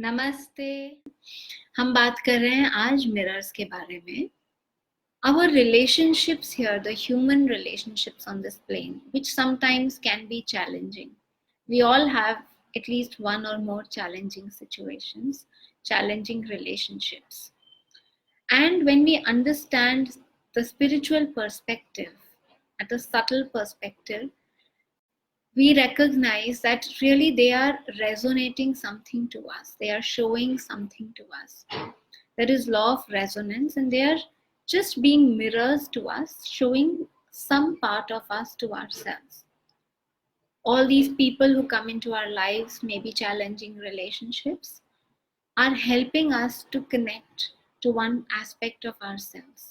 नमस्ते। हम बात कर रहे हैं आज मिरर्स के बारे में। Our relationships here, the human relationships on this plane, which sometimes can be challenging. We all have at least one or more challenging situations, challenging relationships. And when we understand the spiritual perspective, at a subtle perspective, we recognize that really they are resonating something to us. They are showing something to us. There is law of resonance, and they are just being mirrors to us, showing some part of us to ourselves. All these people who come into our lives, maybe challenging relationships, are helping us to connect to one aspect of ourselves.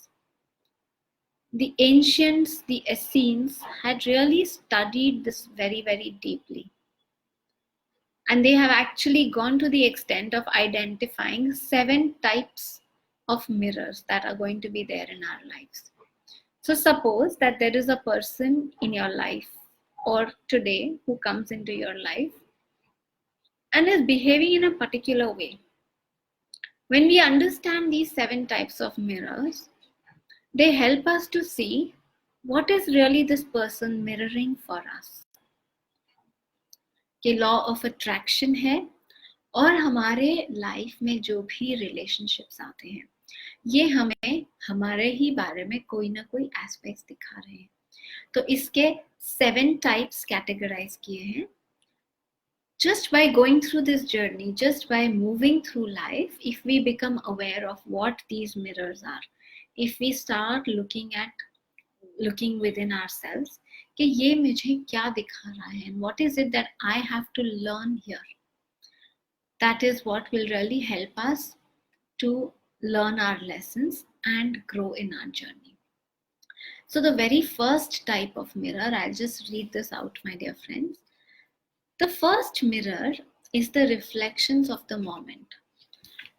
The ancients, the Essenes, had really studied this very, very deeply. And they have actually gone to the extent of identifying 7 types of mirrors that are going to be there in our lives. So suppose that there is a person in your life or today who comes into your life and is behaving in a particular way. When we understand these 7 types of mirrors, they help us to see what is really this person mirroring for us. ये law of attraction है और हमारे life में जो भी relationships आते हैं ये हमें हमारे ही बारे में कोई ना कोई एस्पेक्ट्स दिखा रहे हैं. तो इसके 7 टाइप्स कैटेगराइज किए हैं. Just by going through this journey, just by moving through life, if we become aware of what these mirrors are, if we start looking within ourselves, कि ये मुझे क्या दिखा रहा है, and what is it that I have to learn here, that is what will really help us to learn our lessons and grow in our journey. So the very first type of mirror, I'll just read this out, my dear friends. The first mirror is the reflections of the moment.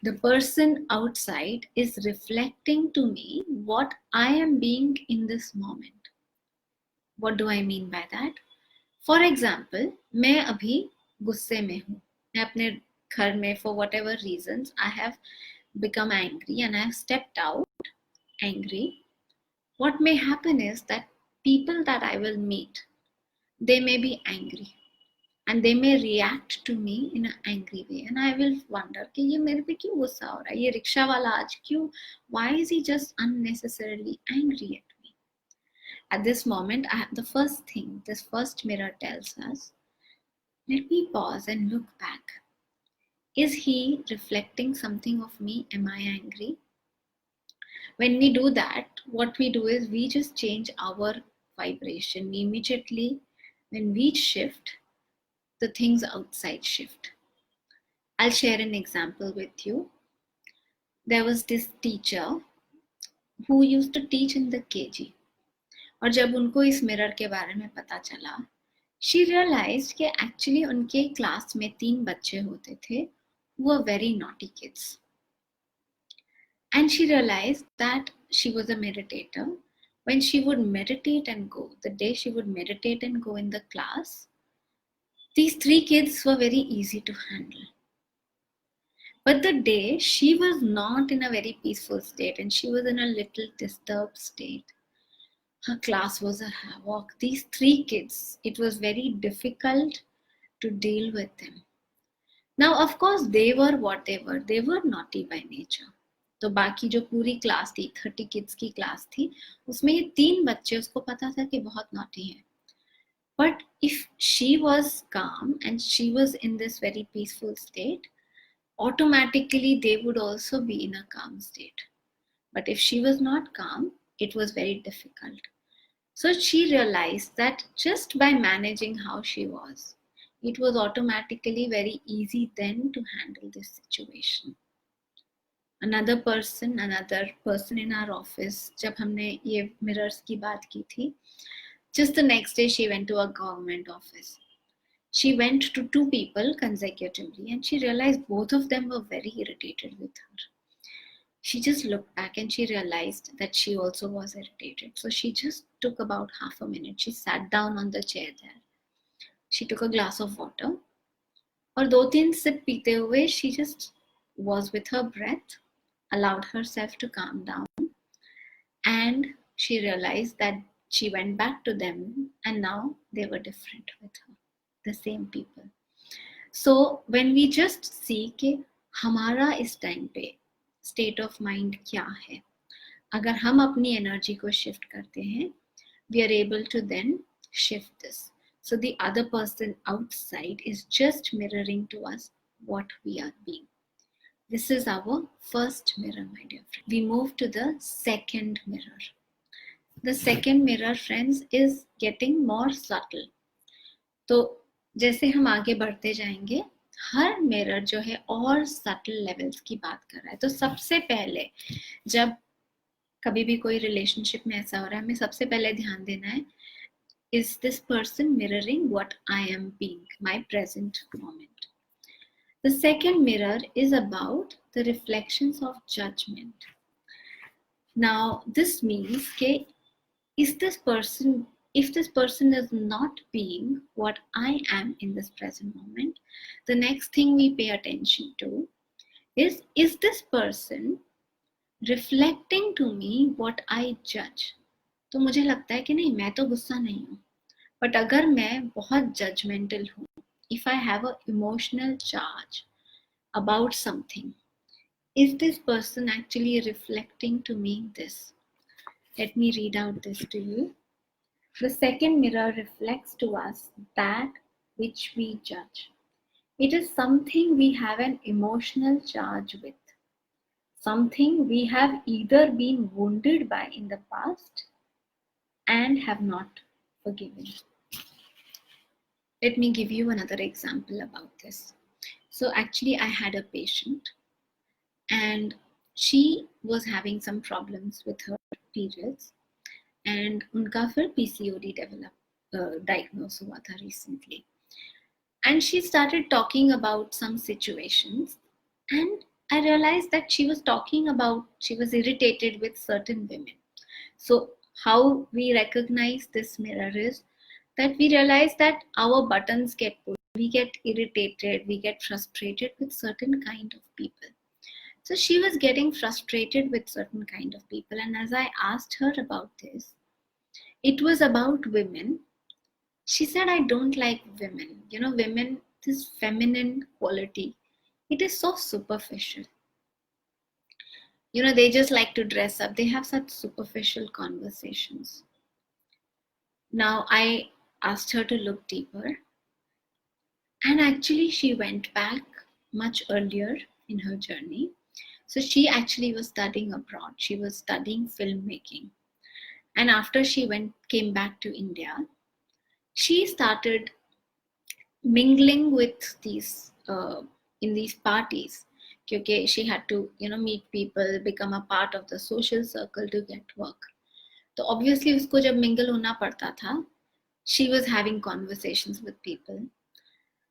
The person outside is reflecting to me what I am being in this moment. What do I mean by that? For example, मैं अभी गुस्से में हूँ. मैं अपने घर में, for whatever reasons, I have become angry and I have stepped out angry. What may happen is that people that I will meet, they may be angry and they may react to me in an angry way, and I will wonder कि ये मेरे पे क्यों गुस्सा हो रहा है, ये रिक्शा वाला आज क्यों, why is he just unnecessarily angry at me? At this moment, the first thing, this first mirror tells us, let me pause and look back. Is he reflecting something of me? Am I angry? When we do that, what we do is we just change our vibration. We immediately, when we shift, the things outside shift. I'll share an example with you. There was this teacher who used to teach in the KG. और जब उनको इस mirror के बारे में पता चला, she realized कि actually उनके क्लास में 3 बच्चे होते थे who were very naughty kids. And she realized that she was a meditator. When she would meditate and go, the day she would meditate and go in the class, these 3 kids were very easy to handle. But the day she was not in a very peaceful state and she was in a little disturbed state, her class was a havoc. These 3 kids, it was very difficult to deal with them. Now, of course, they were what they were naughty by nature. तो बाकी जो पूरी class थी, 30 kids की class थी, उसमें ये 3 बच्चे, उसको पता था कि बहुत नॉटी हैं. But if she was calm and she was in this very peaceful state, automatically they would also be in a calm state. But if she was not calm, it was very difficult. So she realized that just by managing how she was, it was automatically very easy then to handle this situation. Another person in our office, जब हमने ये mirrors की बात की थी, just the next day she went to a government office. She went to 2 people consecutively and she realized both of them were very irritated with her. She just looked back and she realized that she also was irritated. So she just took about half a minute. She sat down on the chair there. She took a glass of water और 2-3 SIP पीते हुए she just was with her breath, allowed herself to calm down, and she realized that she went back to them and now they were different with her, the same people. So when we just see कि हमारा इस time पे state of mind क्या है, अगर हम अपनी energy को शिफ्ट करते हैं, we are able to then shift this. So the other person outside is just mirroring to us what we are being. This is our first mirror, my dear friend. We move to the second mirror. The second mirror, friends, is getting more subtle. तो जैसे हम आगे बढ़ते जाएंगे, हर mirror जो है और subtle levels की बात कर रहा है. तो सबसे पहले जब कभी भी कोई रिलेशनशिप में ऐसा हो रहा है, हमें सबसे पहले ध्यान देना है, is this person mirroring what I am being, my present moment? The second mirror is about the reflections of judgment. Now this means that if this person is not being what I am in this present moment, the next thing we pay attention to is this person reflecting to me what I judge? तो मुझे लगता है कि नहीं, मैं तो गुस्सा नहीं हूँ, बट अगर मैं बहुत जजमेंटल हूँ, if I have a emotional charge about something, is this person actually reflecting to me this? Let me read out this to you. The second mirror reflects to us that which we judge. It is something we have an emotional charge with, something we have either been wounded by in the past and have not forgiven. Let me give you another example about this. So actually I had a patient and she was having some problems with her periods and उनका फिर PCOD diagnose हुआ था recently. And she started talking about some situations and I realized that she was irritated with certain women. So how we recognize this mirror is that we realize that our buttons get pulled, we get irritated, we get frustrated with certain kind of people. So she was getting frustrated with certain kind of people, and as I asked her about this, it was about women. She said, I don't like women. Women, this feminine quality, it is so superficial. They just like to dress up. They have such superficial conversations. Now I asked her to look deeper. And actually she went back much earlier in her journey. So she actually was studying abroad. She was studying filmmaking. And after she came back to India, she started mingling with these in these parties. Okay, she had to meet people, become a part of the social circle to get work. So obviously usko jab mingle hona padta tha, she was having conversations with people.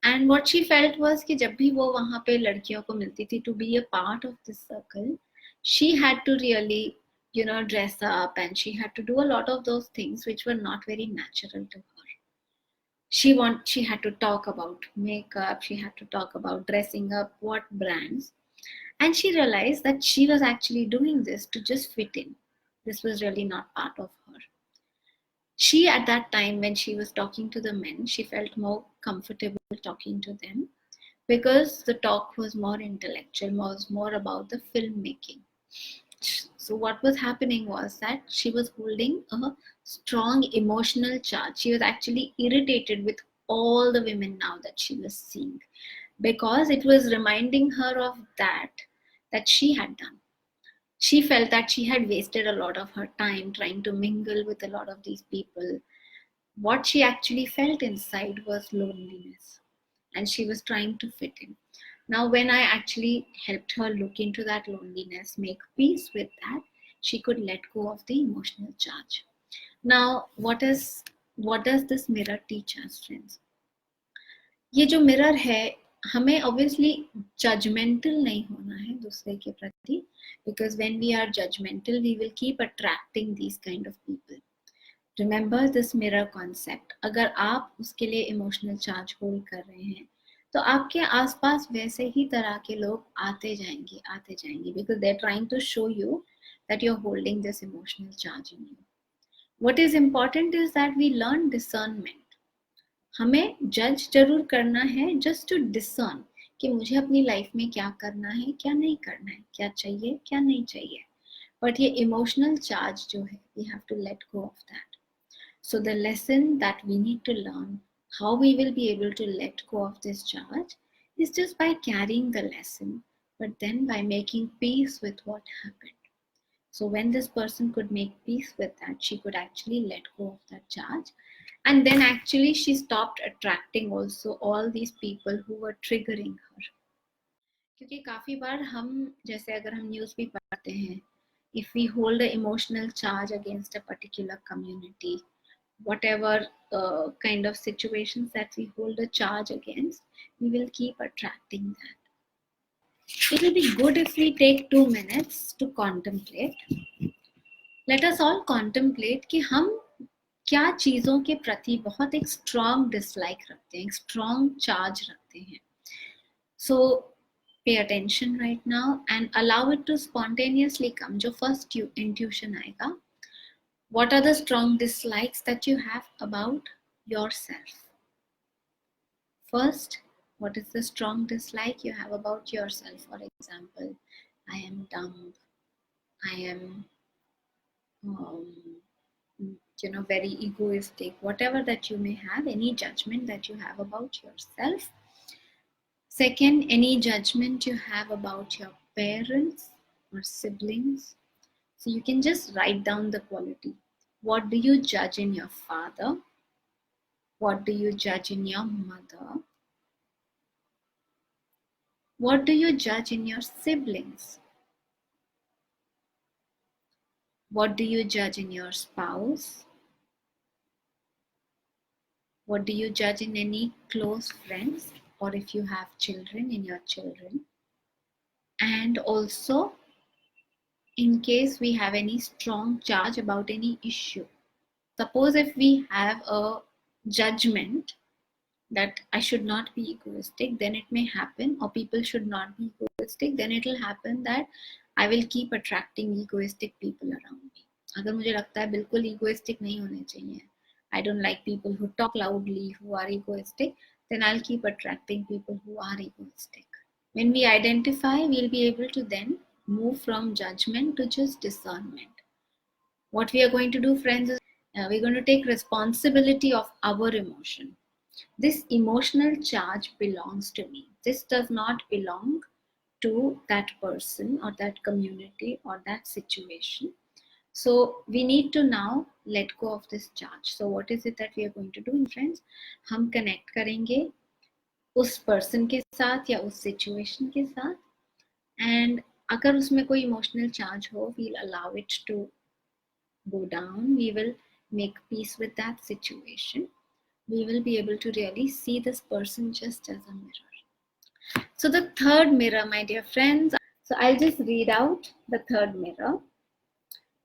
And what she felt was कि जब भी वो वहाँ पे लड़कियों को मिलती थी, to be a part of this circle, she had to really dress up, and she had to do a lot of those things which were not very natural to her. She had to talk about makeup, she had to talk about dressing up, what brands, and she realized that she was actually doing this to just fit in. This was really not part of her. She, at that time when she was talking to the men, she felt more comfortable talking to them because the talk was more intellectual, was more about the filmmaking. So what was happening was that she was holding a strong emotional charge. She was actually irritated with all the women now that she was seeing because it was reminding her of that she had done. She felt that she had wasted a lot of her time trying to mingle with a lot of these people. What she actually felt inside was loneliness, and she was trying to fit in. Now, when I actually helped her look into that loneliness, make peace with that, she could let go of the emotional charge. Now, what does this mirror teach us, friends? ये जो mirror है, हमें obviously judgmental नहीं होना है दूसरे के प्रति, because when we are judgmental, we will keep attracting these kind of people. Remember this mirror concept. अगर आप उसके लिए emotional charge hold कर रहे हैं, तो आपके आसपास वैसे ही तरह के लोग आते जाएंगे, because they're trying to show you that you're holding this emotional charge in you. What is important is that we learn discernment. हमें जज जरूर करना है, just to discern कि मुझे अपनी लाइफ में क्या करना है, क्या नहीं करना है, क्या चाहिए, क्या नहीं चाहिए. But ये emotional charge जो है, we have to let go of that. So the lesson that we need to learn, how we will be able to let go of this charge, is just by carrying the lesson, but then by making peace with what happened. So when this person could make peace with that, she could actually let go of that charge. And then actually she stopped attracting also all these people who were triggering her. क्योंकि काफ़ी बार हम, जैसे अगर हम news भी पढ़ते हैं, if we hold an emotional charge against a particular community, whatever kind of situations that we hold a charge against, we will keep attracting that. It will be good if we take 2 minutes to contemplate. Let us all contemplate कि हम क्या चीज़ों के प्रति बहुत एक strong dislike रखते हैं, एक strong charge रखते हैं. So pay attention right now and allow it to spontaneously come. जो first intuition आएगा, what are the strong dislikes that you have about yourself? First, what is the strong dislike you have about yourself? For example, I am dumb, I am very egoistic, whatever that you may have, any judgment that you have about yourself. Second, any judgment you have about your parents or siblings. So you can just write down the quality. What do you judge in your father? What do you judge in your mother? What do you judge in your siblings? What do you judge in your spouse? What do you judge in any close friends, or if you have children, in your children? And also, in case we have any strong charge about any issue. Suppose if we have a judgment that I should not be egoistic, then it may happen, or people should not be egoistic, then it will happen that I will keep attracting egoistic people around me. अगर मुझे लगता है बिल्कुल egoistic नहीं होने चाहिए, I don't like people who talk loudly, who are egoistic, then I'll keep attracting people who are egoistic. When we identify, we'll be able to then move from judgment to just discernment. What we are going to do, friends, is we're going to take responsibility of our emotion. This emotional charge belongs to me. This does not belong to that person or that community or that situation. So we need to now let go of this charge. So what is it that we are going to do, friends? हम connect करेंगे उस person के साथ या उस situation के साथ, and अगर उसमें कोई emotional charge हो, we'll allow it to go down. We will make peace with that situation. We will be able to really see this person just as a mirror. So the third mirror, my dear friends, so I'll just read out the third mirror.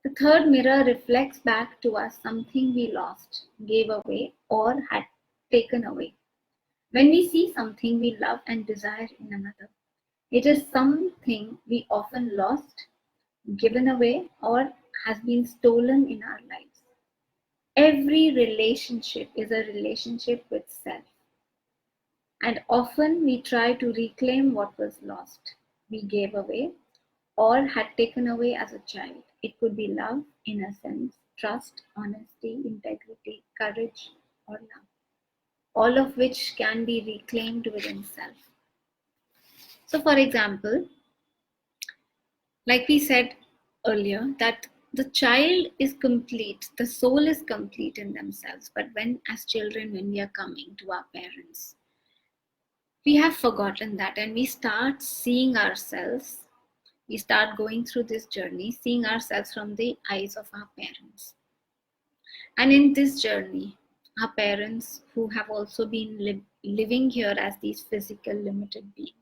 The third mirror reflects back to us something we lost, gave away, or had taken away. When we see something we love and desire in another, it is something we often lost, given away, or has been stolen in our lives. Every relationship is a relationship with self. And often we try to reclaim what was lost, we gave away, or had taken away as a child. It could be love, innocence, trust, honesty, integrity, courage, or love, all of which can be reclaimed within self. So, for example, like we said earlier, that the child is complete, the soul is complete in themselves. But when, as children, when we are coming to our parents, we have forgotten that, and we start seeing ourselves, we start going through this journey, seeing ourselves from the eyes of our parents. And in this journey, our parents, who have also been living here as these physical limited beings,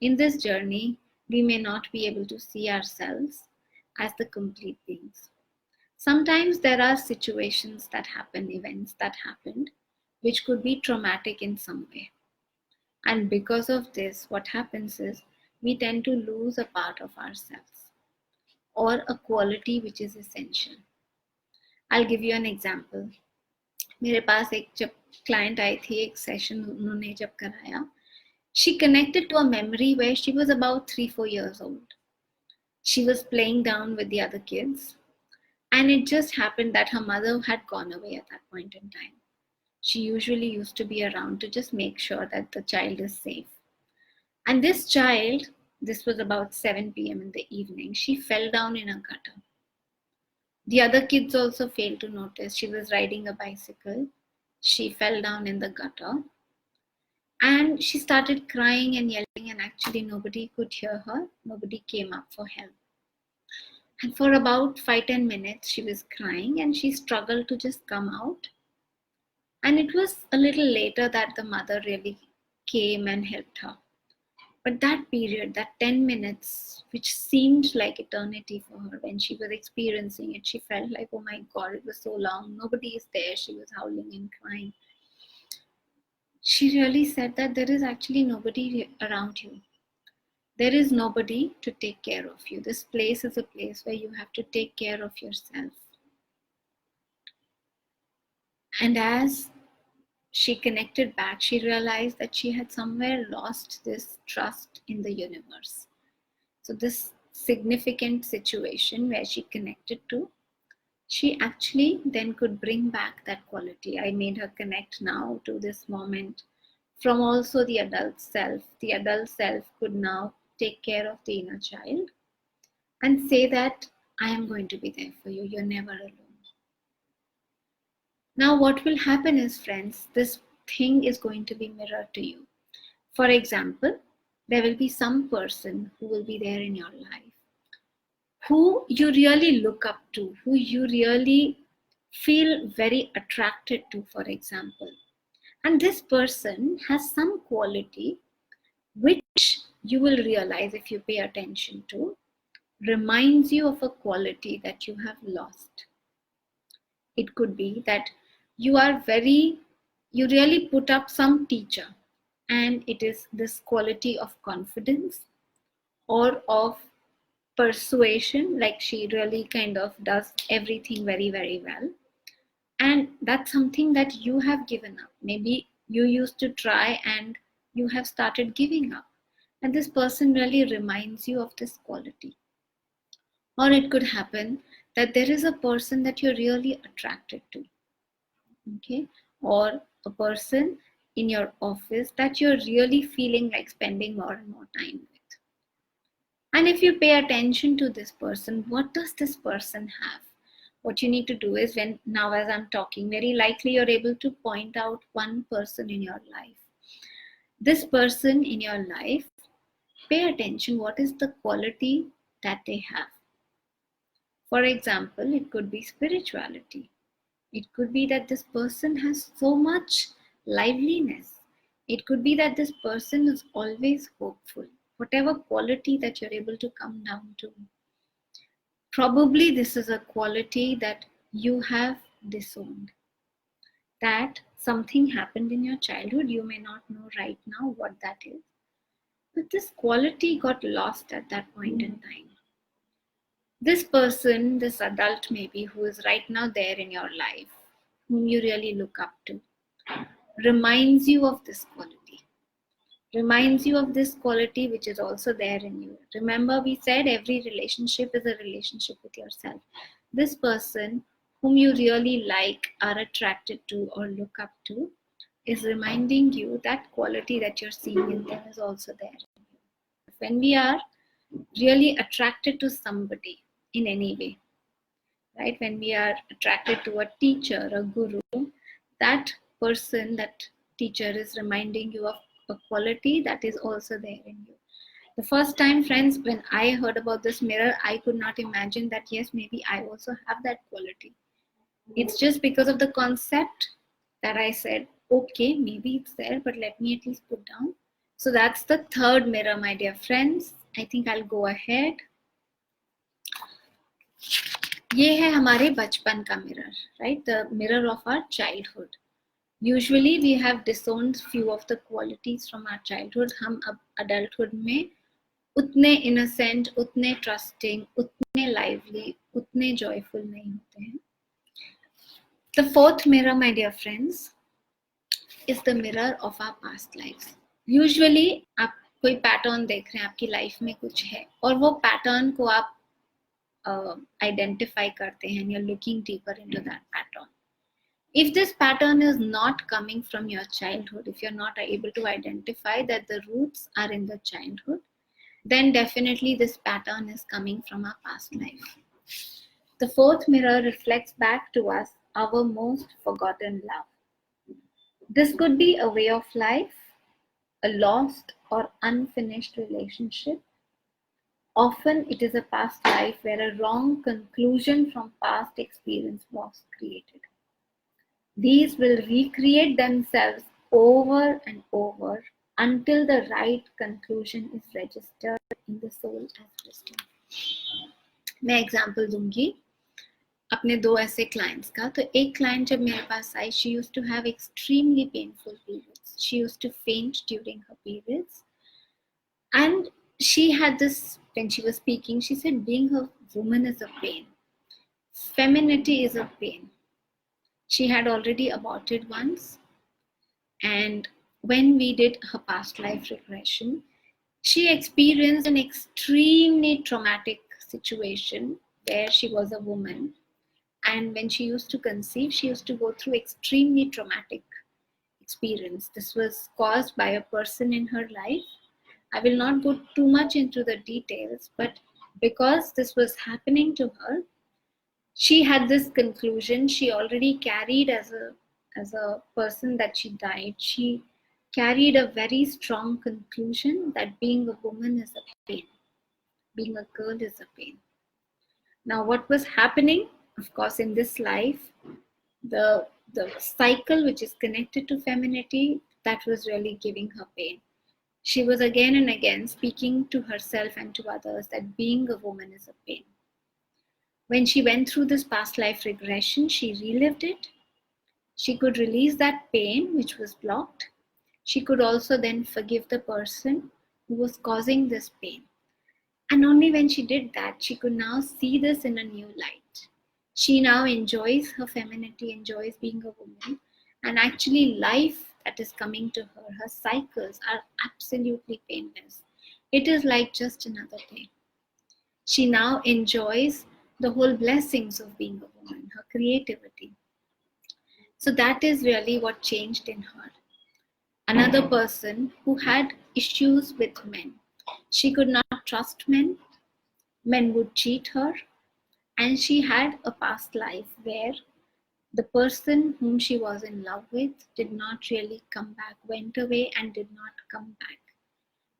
in this journey, we may not be able to see ourselves as the complete beings. Sometimes there are situations that happen, events that happened, which could be traumatic in some way. And because of this, what happens is we tend to lose a part of ourselves or a quality which is essential. I'll give you an example. मेरे पास एक जब client आई थी, एक session उन्होंने जब कराया, she connected to a memory where she was about 3-4 years old. She was playing down with the other kids, and it just happened that her mother had gone away at that point in time. She usually used to be around to just make sure that the child is safe. And this child, this was about 7 p.m. in the evening, she fell down in a gutter. The other kids also failed to notice. She was riding a bicycle. She fell down in the gutter. And she started crying and yelling, and actually nobody could hear her. Nobody came up for help. And for about 5-10 minutes, she was crying and she struggled to just come out. And it was a little later that the mother really came and helped her. But that period, that 10 minutes, which seemed like eternity for her when she was experiencing it, she felt like, oh my God, it was so long. Nobody is there. She was howling and crying. She really said that there is actually nobody around you. There is nobody to take care of you. This place is a place where you have to take care of yourself. And as she connected back, she realized that she had somewhere lost this trust in the universe. So this significant situation where she connected to, she actually then could bring back that quality. I made her connect now to this moment from also the adult self. The adult self could now take care of the inner child and say that I am going to be there for you. You're never alone. Now what will happen is, friends, this thing is going to be mirrored to you. For example, there will be some person who will be there in your life who you really look up to, who you really feel very attracted to, for example. And this person has some quality which you will realize if you pay attention to, reminds you of a quality that you have lost. It could be that you really put up some teacher, and it is this quality of confidence or of persuasion, like she really kind of does everything very, very well. And that's something that you have given up. Maybe you used to try and you have started giving up. And this person really reminds you of this quality. Or it could happen that there is a person that you're really attracted to. Okay? Or a person in your office that you're really feeling like spending more and more time with. And if you pay attention to this person, what does this person have? What you need to do is, when now as I'm talking, very likely you're able to point out one person in your life. This person in your life, pay attention, what is the quality that they have? For example, it could be spirituality. It could be that this person has so much liveliness. It could be that this person is always hopeful. Whatever quality that you're able to come down to. Probably this is a quality that you have disowned. That something happened in your childhood, you may not know right now what that is. But this quality got lost at that point in time. This person, this adult maybe, who is right now there in your life, whom you really look up to, reminds you of this quality. Reminds you of this quality which is also there in you. Remember, we said every relationship is a relationship with yourself. This person whom you really like, are attracted to, or look up to, is reminding you that quality that you're seeing in them is also there. When we are really attracted to somebody in any way, right? When we are attracted to a teacher, a guru, that person, that teacher is reminding you of a quality that is also there in you. The first time, friends, when I heard about this mirror, I could not imagine that, yes, maybe I also have that quality. It's just because of the concept that I said, okay, maybe it's there, but let me at least put down. So that's the third mirror, my dear friends. I think I'll go ahead. ये है हमारे बचपन का mirror, right? The mirror of our childhood. Usually we have disowned few of the qualities from our childhood. हम अब adulthood में उतने innocent, उतने trusting, उतने lively, उतने joyful नहीं होते हैं. The fourth mirror, my dear friends, is the mirror of our past lives. Usually आप कोई पैटर्न देख रहे हैं, आपकी लाइफ में कुछ है और वो पैटर्न को आप आइडेंटिफाई करते हैं, you're looking deeper into that pattern. If this pattern is not coming from your childhood, if you're not able to identify that the roots are in the childhood, then definitely this pattern is coming from our past life. The fourth mirror reflects back to us our most forgotten love. This could be a way of life, a lost or unfinished relationship. Often it is a past life where a wrong conclusion from past experience was created. These will recreate themselves over and over until the right conclusion is registered in the soul as wisdom. मैं example दूंगी अपने दो ऐसे clients का. तो एक client जब मेरे पास आई, she used to have extremely painful periods. She used to faint during her periods. And she had this, when she was speaking, she said being a woman is a pain. Femininity is a pain. She had already aborted once. And when we did her past life regression, she experienced an extremely traumatic situation where she was a woman. And when she used to conceive, she used to go through extremely traumatic experience. This was caused by a person in her life. I will not go too much into the details, but because this was happening to her, she had this conclusion. She already carried, as a person that she died, she carried a very strong conclusion that being a woman is a pain, being a girl is a pain. Now, what was happening? Of course, in this life, the cycle which is connected to femininity, that was really giving her pain. She was again and again speaking to herself and to others that being a woman is a pain. When she went through this past life regression, she relived it. She could release that pain which was blocked. She could also then forgive the person who was causing this pain. And only when she did that, she could now see this in a new light. She now enjoys her femininity, enjoys being a woman, and actually life that is coming to her, her cycles are absolutely painless. It is like just another day. She now enjoys the whole blessings of being a woman, her creativity. So that is really what changed in her. Another person who had issues with men. She could not trust men. Men would cheat her. And she had a past life where the person whom she was in love with did not really come back, went away and did not come back.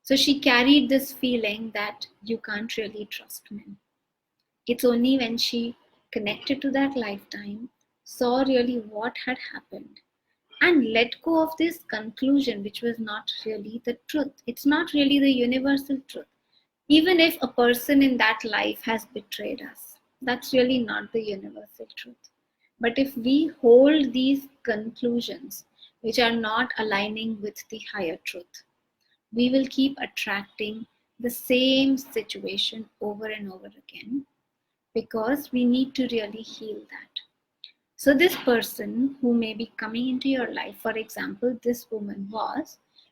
So she carried this feeling that you can't really trust men. It's only when she connected to that lifetime, saw really what had happened, and let go of this conclusion, which was not really the truth. It's not really the universal truth. Even if a person in that life has betrayed us, that's really not the universal truth. But if we hold these conclusions, which are not aligning with the higher truth, we will keep attracting the same situation over and over again, because we need to really heal that. So this person who may be coming into your life, for example, this woman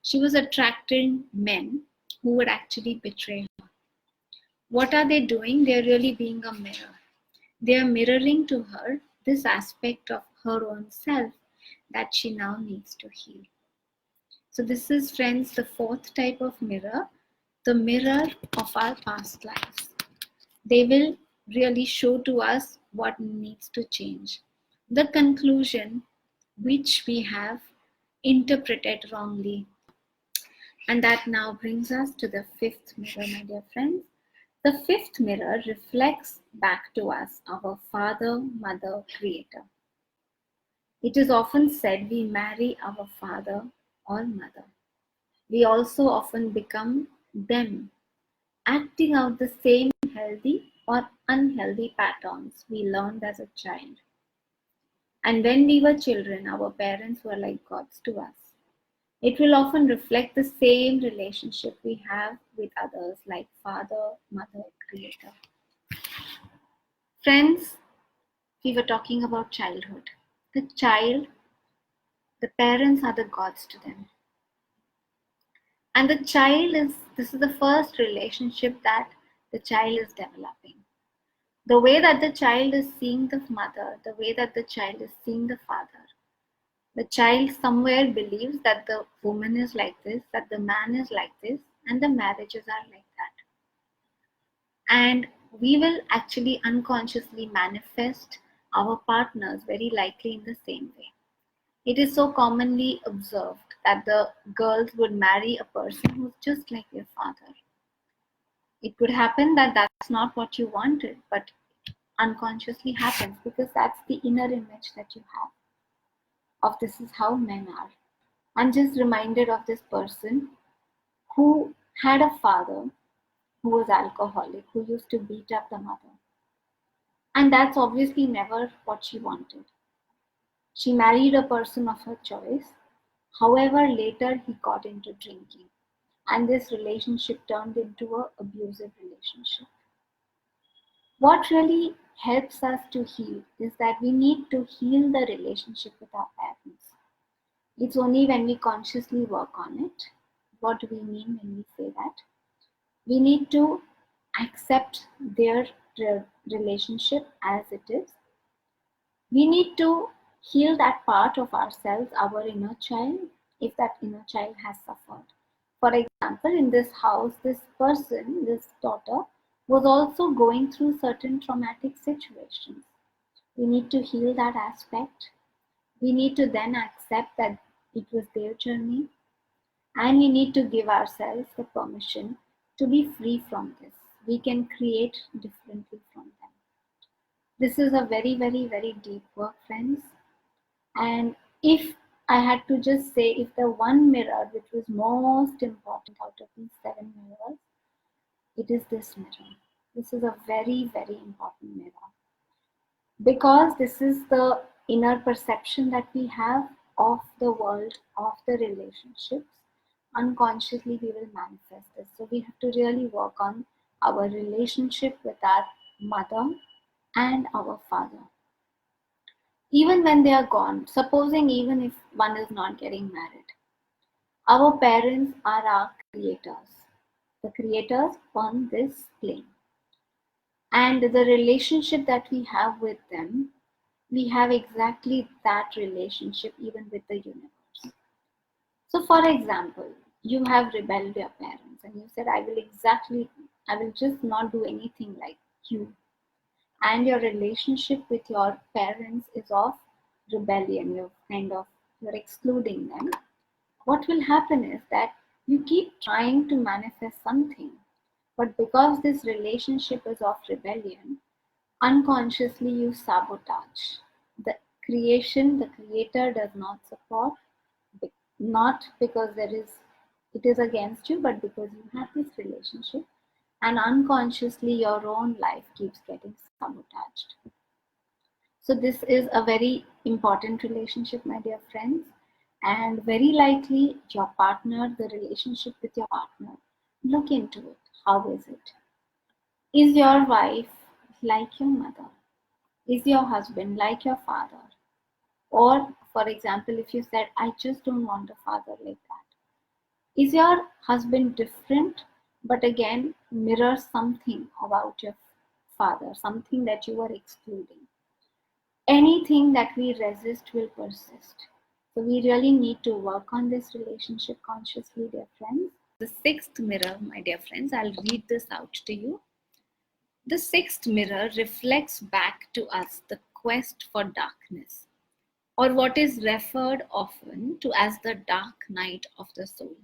she was attracting men who would actually betray her. What are they doing? They're really being a mirror. They are mirroring to her this aspect of her own self that she now needs to heal. So this is, friends, the fourth type of mirror, the mirror of our past lives. They will really show to us what needs to change. The conclusion which we have interpreted wrongly. And that now brings us to the fifth mirror, my dear friends. The fifth mirror reflects back to us our Father, Mother, Creator. It is often said we marry our father or mother. We also often become them, acting out the same healthy or unhealthy patterns we learned as a child. And when we were children, our parents were like gods to us. It will often reflect the same relationship we have with others, like father, mother, creator. Friends, we were talking about childhood. The child, the parents are the gods to them. And this is the first relationship that the child is developing. The way that the child is seeing the mother, the way that the child is seeing the father, the child somewhere believes that the woman is like this, that the man is like this, and the marriages are like that. And we will actually unconsciously manifest our partners very likely in the same way. It is so commonly observed that the girls would marry a person who's just like their father. It could happen that that's not what you wanted, but unconsciously happens because that's the inner image that you have of this is how men are. I'm just reminded of this person who had a father who was alcoholic, who used to beat up the mother. And that's obviously never what she wanted. She married a person of her choice. However, later he got into drinking, and this relationship turned into an abusive relationship. What really helps us to heal is that we need to heal the relationship with our parents. It's only when we consciously work on it. What do we mean when we say that? We need to accept their relationship as it is. We need to heal that part of ourselves, our inner child, if that inner child has suffered. For example, in this house, this person, this daughter, was also going through certain traumatic situations. We need to heal that aspect. We need to then accept that it was their journey, and we need to give ourselves the permission to be free from this. We can create differently from them. This is a very, very, very deep work, friends. And if I had to just say, if the one mirror which was most important out of these 7 mirrors, it is this mirror. This is a very, very important mirror because this is the inner perception that we have of the world, of the relationships. Unconsciously, we will manifest this. So, we have to really work on our relationship with our mother and our father. Even when they are gone, supposing even if one is not getting married, our parents are our creators. The creators on this plane. And the relationship that we have with them, we have exactly that relationship even with the universe. So, for example, you have rebelled your parents and you said, I will just not do anything like you. And your relationship with your parents is of rebellion. You're excluding them. What will happen is that you keep trying to manifest something, but because this relationship is of rebellion, unconsciously you sabotage the creation. The creator does not support, not because it is against you, but because you have this relationship, and unconsciously your own life keeps getting sabotaged. So this is a very important relationship, my dear friends, and very likely your partner, the relationship with your partner, look into it. How is it? Is your wife like your mother? Is your husband like your father? Or, for example, if you said, I just don't want a father like that. Is your husband different, but again mirrors something about your father, something that you are excluding? Anything that we resist will persist. So we really need to work on this relationship consciously, dear friends. The sixth mirror, my dear friends, I'll read this out to you. The sixth mirror reflects back to us the quest for darkness, or what is referred often to as the dark night of the soul.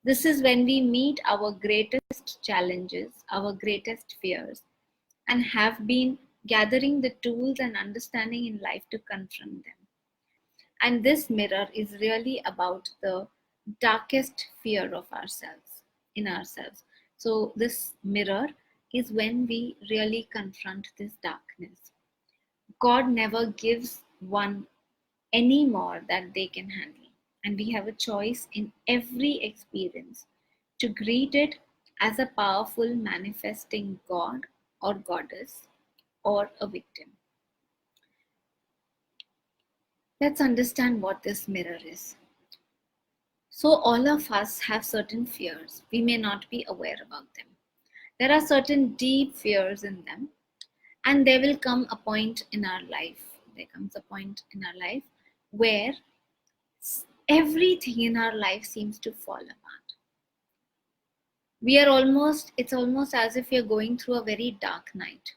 This is when we meet our greatest challenges, our greatest fears, and have been gathering the tools and understanding in life to confront them. And this mirror is really about the darkest fear of ourselves, in ourselves. So, this mirror is when we really confront this darkness. God never gives one anymore that they can handle. And we have a choice in every experience to greet it as a powerful manifesting God or goddess or a victim. Let's understand what this mirror is. So, all of us have certain fears. We may not be aware about them. There are certain deep fears in them, and there will come a point in our life. There comes a point in our life where everything in our life seems to fall apart. It's almost as if you're going through a very dark night.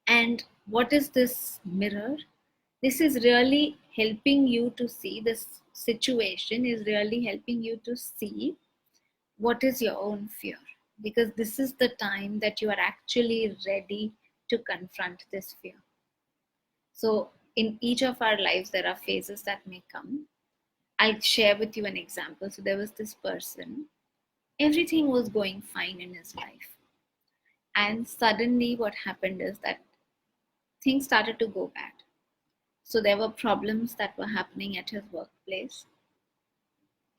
And what is this mirror? This is really helping you to see, this situation is really helping you to see what is your own fear, because this is the time that you are actually ready to confront this fear. So in each of our lives there are phases that may come. I'll share with you an example. So there was this person, everything was going fine in his life, and suddenly what happened is that things started to go bad. So there were problems that were happening at his workplace.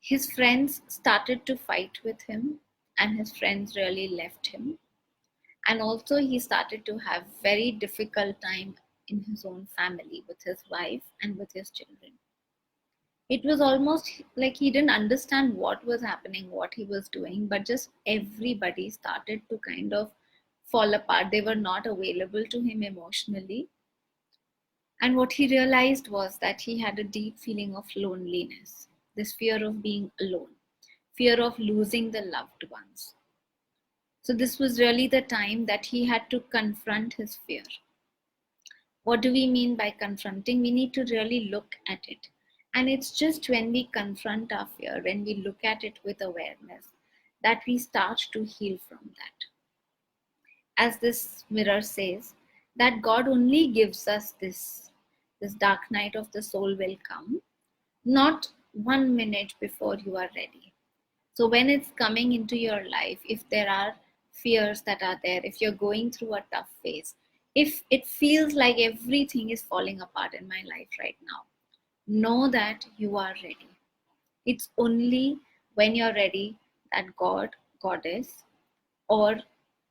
His friends started to fight with him, and his friends really left him. And also he started to have very difficult time in his own family with his wife and with his children. It was almost like he didn't understand what was happening, what he was doing, but just everybody started to kind of fall apart. They were not available to him emotionally. And what he realized was that he had a deep feeling of loneliness, this fear of being alone, fear of losing the loved ones. So, this was really the time that he had to confront his fear. What do we mean by confronting? We need to really look at it. And it's just when we confront our fear, when we look at it with awareness, that we start to heal from that. As this mirror says, that God only gives us this dark night of the soul will come, not 1 minute before you are ready. So when it's coming into your life, if there are fears that are there, if you're going through a tough phase, if it feels like everything is falling apart in my life right now, know that you are ready. It's only when you're ready that God, Goddess, or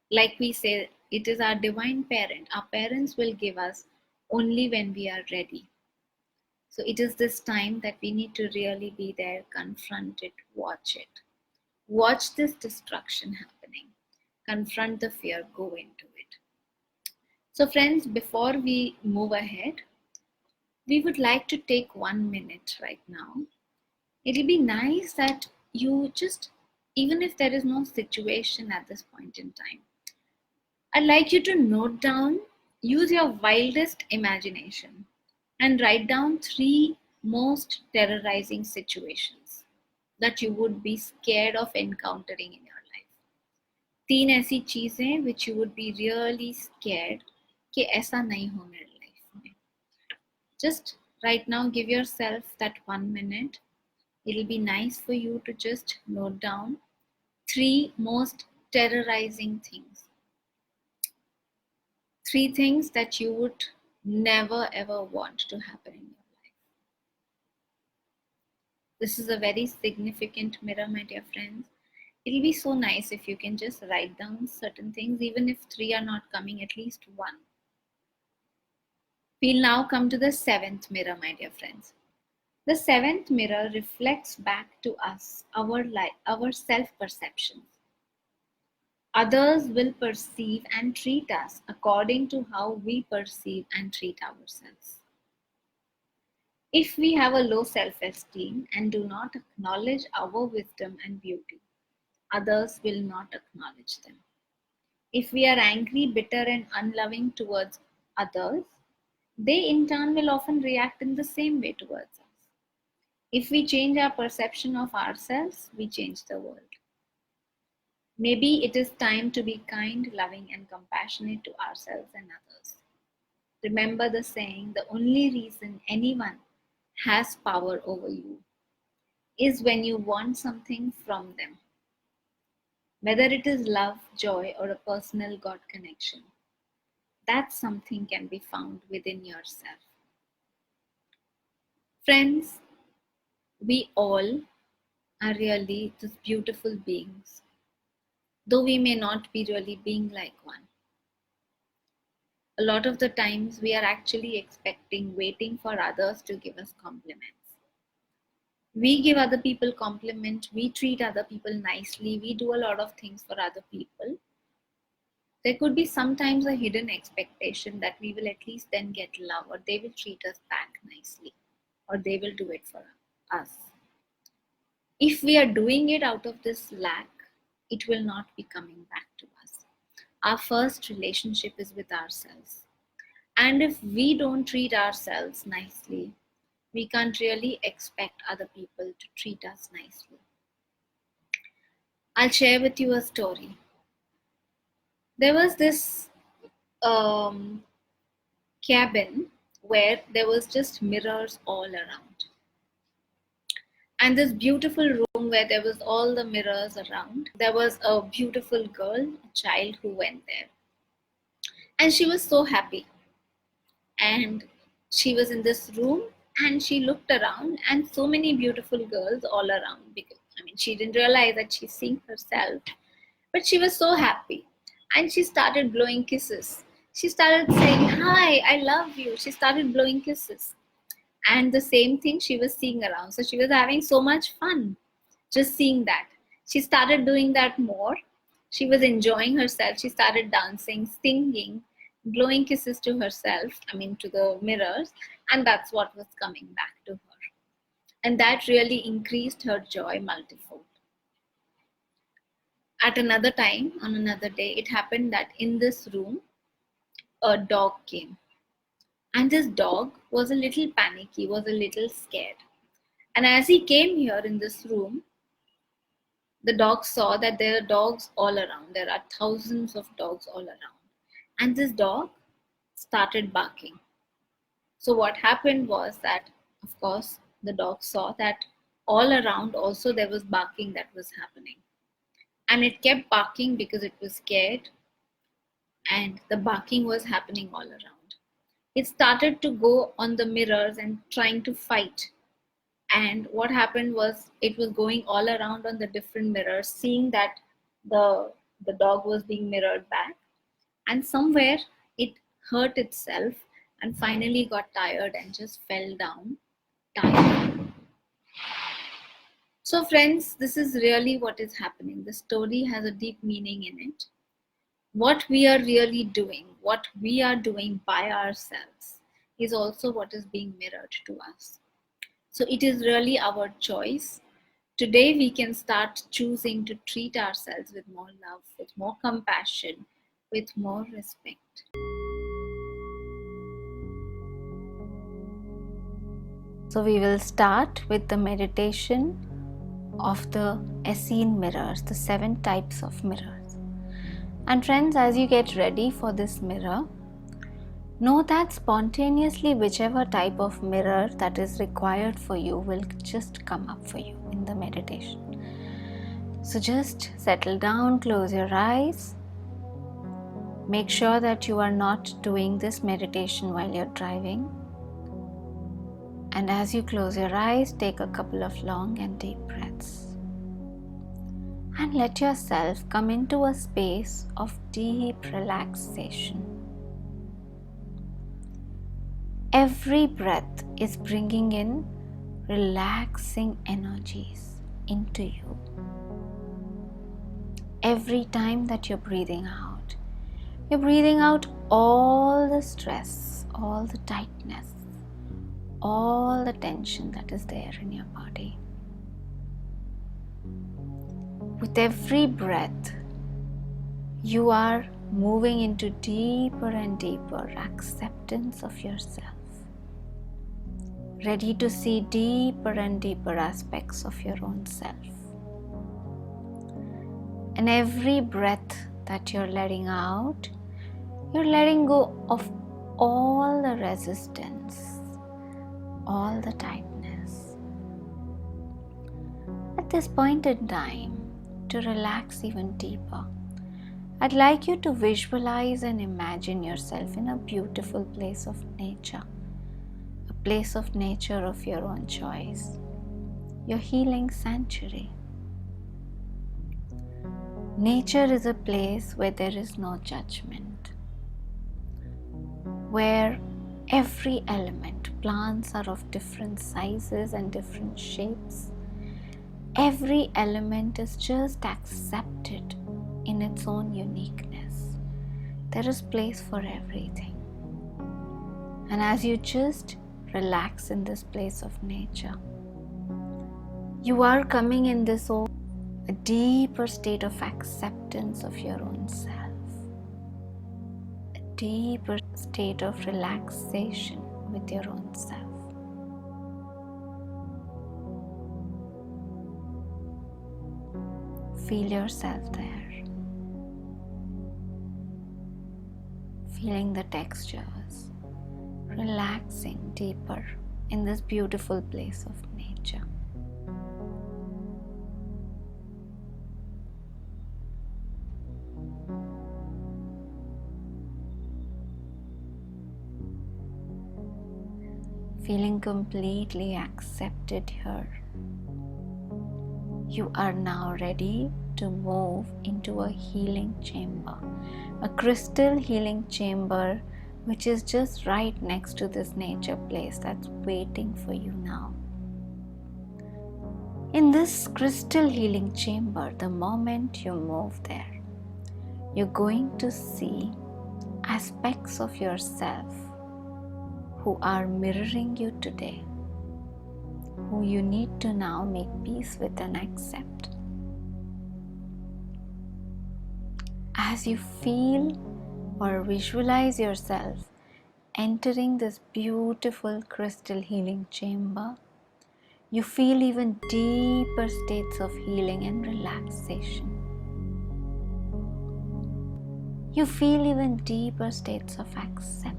like we say, it is our divine parent. Our parents will give us only when we are ready. So it is this time that we need to really be there, confront it, watch it. Watch this destruction happening. Confront the fear, go into it. So, friends, before we move ahead, we would like to take 1 minute right now. It'll be nice that you just, even if there is no situation at this point in time, I'd like you to note down, use your wildest imagination, and write down 3 most terrorizing situations that you would be scared of encountering in your life. 3 ऐसी चीजें which you would be really scared कि ऐसा नहीं हो मेरे life में. Just right now give yourself that 1 minute. It'll be nice for you to just note down 3 most terrorizing things. 3 things that you would never ever want to happen in your life. This is a very significant mirror, my dear friends. It'll be so nice if you can just write down certain things, even if 3 are not coming, at least 1. We'll now come to the 7th mirror, my dear friends. The 7th mirror reflects back to us our self-perceptions. Others will perceive and treat us according to how we perceive and treat ourselves. If we have a low self-esteem and do not acknowledge our wisdom and beauty, others will not acknowledge them. If we are angry, bitter, and unloving towards others, they in turn will often react in the same way towards us. If we change our perception of ourselves, we change the world. Maybe it is time to be kind, loving, and compassionate to ourselves and others. Remember the saying, the only reason anyone has power over you is when you want something from them. Whether it is love, joy, or a personal God connection, that something can be found within yourself. Friends, we all are really these beautiful beings, though we may not be really being like one. A lot of the times we are actually expecting, waiting for others to give us compliments. We give other people compliment, we treat other people nicely, we do a lot of things for other people. There could be sometimes a hidden expectation that we will at least then get love, or they will treat us back nicely, or they will do it for us. If we are doing it out of this lack, it will not be coming back to us. Our first relationship is with ourselves. And if we don't treat ourselves nicely, we can't really expect other people to treat us nicely. I'll share with you a story. There was this um, cabin where there was just mirrors all around. And this beautiful room where there was all the mirrors around, there was a beautiful girl, a child who went there. And she was so happy. And she was in this room and she looked around and so many beautiful girls all around, because she didn't realize that she's seeing herself, but she was so happy. And she started blowing kisses. She started saying, "Hi, I love you." She started blowing kisses. And the same thing she was seeing around. So she was having so much fun just seeing that. She started doing that more. She was enjoying herself. She started dancing, singing, blowing kisses to herself, to the mirrors, and that's what was coming back to her. And that really increased her joy multifold. At another time, on another day, it happened that in this room, a dog came. And this dog was a little panicky, was a little scared. And as he came here in this room, the dog saw that there are dogs all around. There are thousands of dogs all around. And this dog started barking. So what happened was that, of course, the dog saw that all around also there was barking that was happening. And it kept barking because it was scared, and the barking was happening all around. It started to go on the mirrors and trying to fight. And what happened was it was going all around on the different mirrors, seeing that the dog was being mirrored back. And somewhere it hurt itself and finally got tired and just fell down, tired. So friends, this is really what is happening. The story has a deep meaning in it. What we are really doing, what we are doing by ourselves, is also what is being mirrored to us. So it is really our choice. Today we can start choosing to treat ourselves with more love, with more compassion, with more respect. So we will start with the meditation of the Essene mirrors, the 7 types of mirrors. And friends, as you get ready for this mirror, know that spontaneously whichever type of mirror that is required for you will just come up for you in the meditation. So just settle down, close your eyes. Make sure that you are not doing this meditation while you're driving. And as you close your eyes, take a couple of long and deep breaths. And let yourself come into a space of deep relaxation. Every breath is bringing in relaxing energies into you. Every time that you're breathing out all the stress, all the tightness, all the tension that is there in your body. With every breath, you are moving into deeper and deeper acceptance of yourself, ready to see deeper and deeper aspects of your own self. And every breath that you're letting out, you're letting go of all the resistance, all the tightness. At this point in time, to relax even deeper, I'd like you to visualize and imagine yourself in a beautiful place of nature, a place of nature of your own choice, your healing sanctuary. Nature is a place where there is no judgment, where every element, plants are of different sizes and different shapes. Every element is just accepted in its own uniqueness. There is place for everything. And as you just relax in this place of nature, you are coming in this a deeper state of acceptance of your own self, a deeper state of relaxation with your own self. Feel yourself there, feeling the textures, relaxing deeper in this beautiful place of nature. Feeling completely accepted here. You are now ready to move into a healing chamber, a crystal healing chamber which is just right next to this nature place that's waiting for you now. In this crystal healing chamber, the moment you move there, you're going to see aspects of yourself who are mirroring you today, who you need to now make peace with and accept. As you feel or visualize yourself entering this beautiful crystal healing chamber, you feel even deeper states of healing and relaxation. You feel even deeper states of acceptance.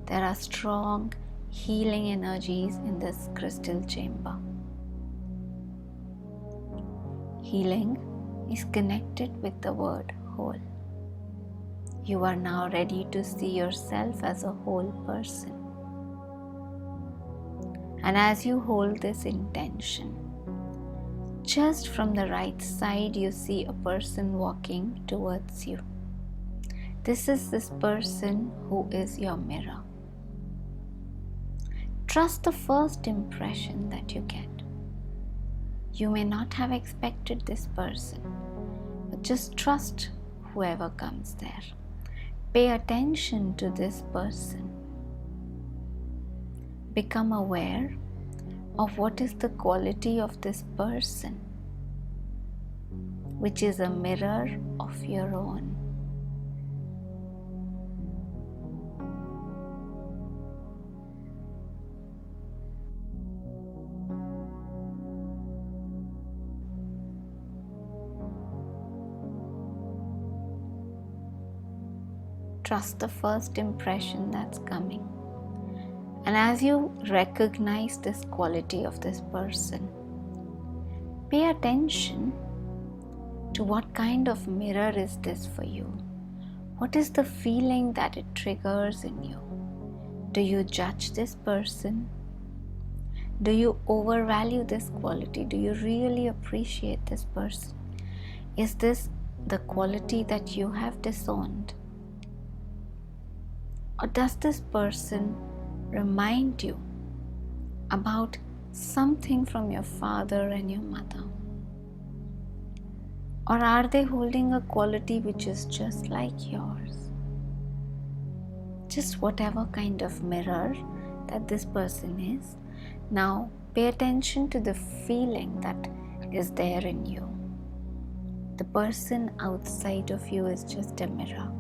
There are strong healing energies in this crystal chamber. Healing is connected with the word whole. You are now ready to see yourself as a whole person. And as you hold this intention, just from the right side you see a person walking towards you. This is this person who is your mirror. Trust the first impression that you get. You may not have expected this person, but just trust whoever comes there. Pay attention to this person. Become aware of what is the quality of this person, which is a mirror of your own. Trust the first impression that's coming. And as you recognize this quality of this person, pay attention to what kind of mirror is this for you. What is the feeling that it triggers in you? Do you judge this person? Do you overvalue this quality? Do you really appreciate this person? Is this the quality that you have disowned? Or does this person remind you about something from your father and your mother? Or are they holding a quality which is just like yours? Just whatever kind of mirror that this person is. Now pay attention to the feeling that is there in you. The person outside of you is just a mirror.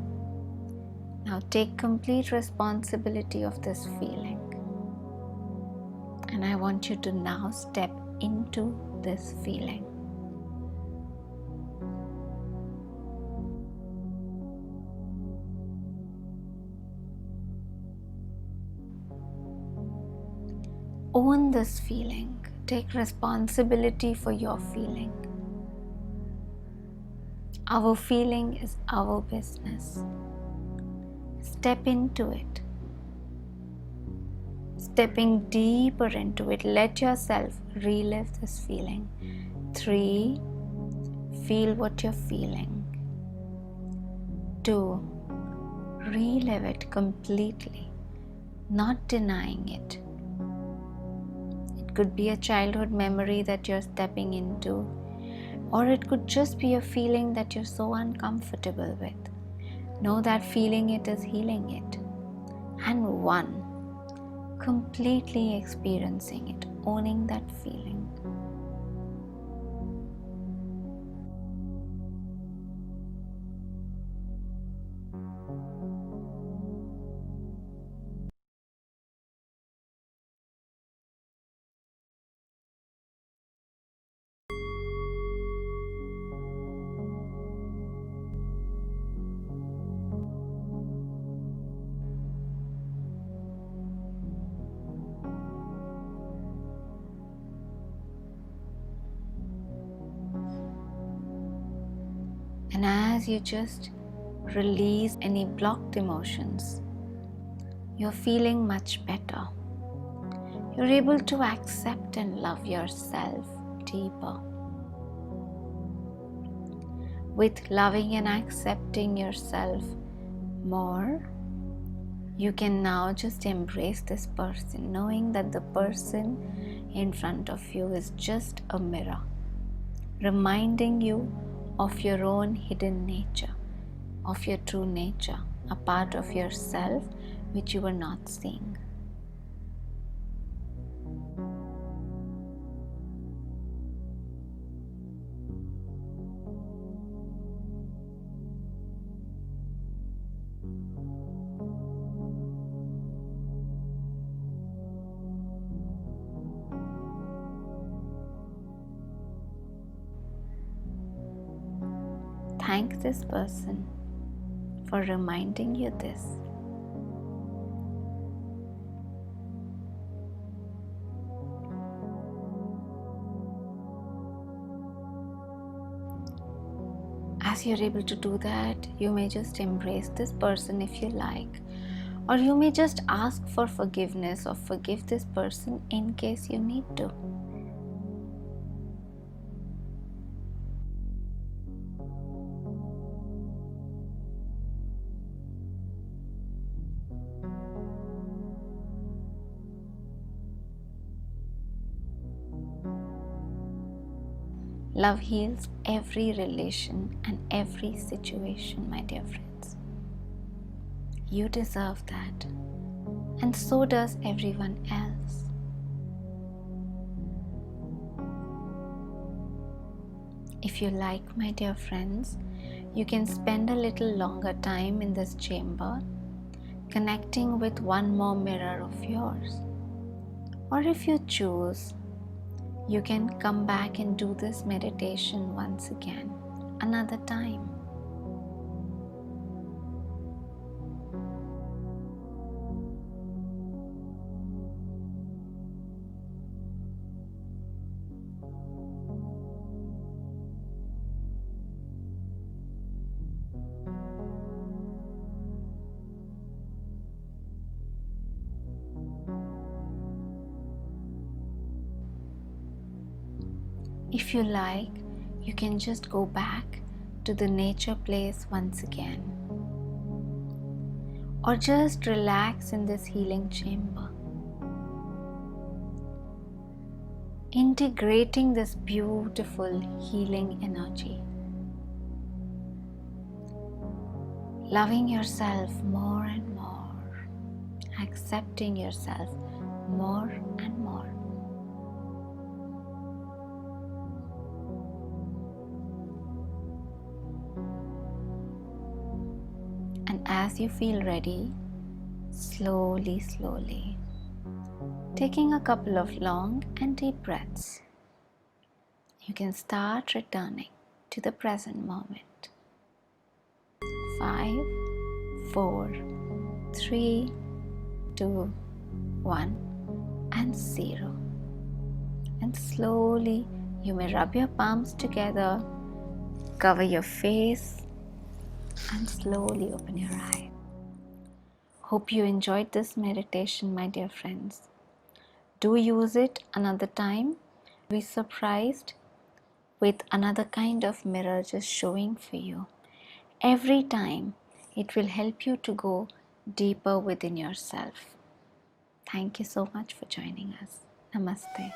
Now take complete responsibility of this feeling. And I want you to now step into this feeling. Own this feeling. Take responsibility for your feeling. Our feeling is our business. Step into it. Stepping deeper into it, let yourself relive this feeling. 3. Feel what you're feeling. 2. Relive it completely, not denying it. It could be a childhood memory that you're stepping into, or it could just be a feeling that you're so uncomfortable with. Know that feeling it is healing it. And 1. Completely experiencing it, owning that feeling. And as you just release any blocked emotions, you're feeling much better. You're able to accept and love yourself deeper. With loving and accepting yourself more, you can now just embrace this person, knowing that the person in front of you is just a mirror, reminding you of your own hidden nature, of your true nature, a part of yourself which you were not seeing. Thank this person for reminding you this. As you're able to do that, you may just embrace this person if you like, or you may just ask for forgiveness or forgive this person in case you need to. Love heals every relation and every situation, my dear friends. You deserve that, and so does everyone else. If you like, my dear friends, you can spend a little longer time in this chamber, connecting with one more mirror of yours. Or if you choose, you can come back and do this meditation once again, another time. If you like, you can just go back to the nature place once again, or just relax in this healing chamber, integrating this beautiful healing energy, loving yourself more and more, accepting yourself more and more. And as you feel ready, slowly, taking a couple of long and deep breaths, you can start returning to the present moment. 5, 4, 3, 2, 1 and 0. And slowly you may rub your palms together, cover your face, and slowly open your eyes. Hope you enjoyed this meditation, my dear friends. Do use it another time. Be surprised with another kind of mirror just showing for you. Every time it will help you to go deeper within yourself. Thank you so much for joining us. Namaste.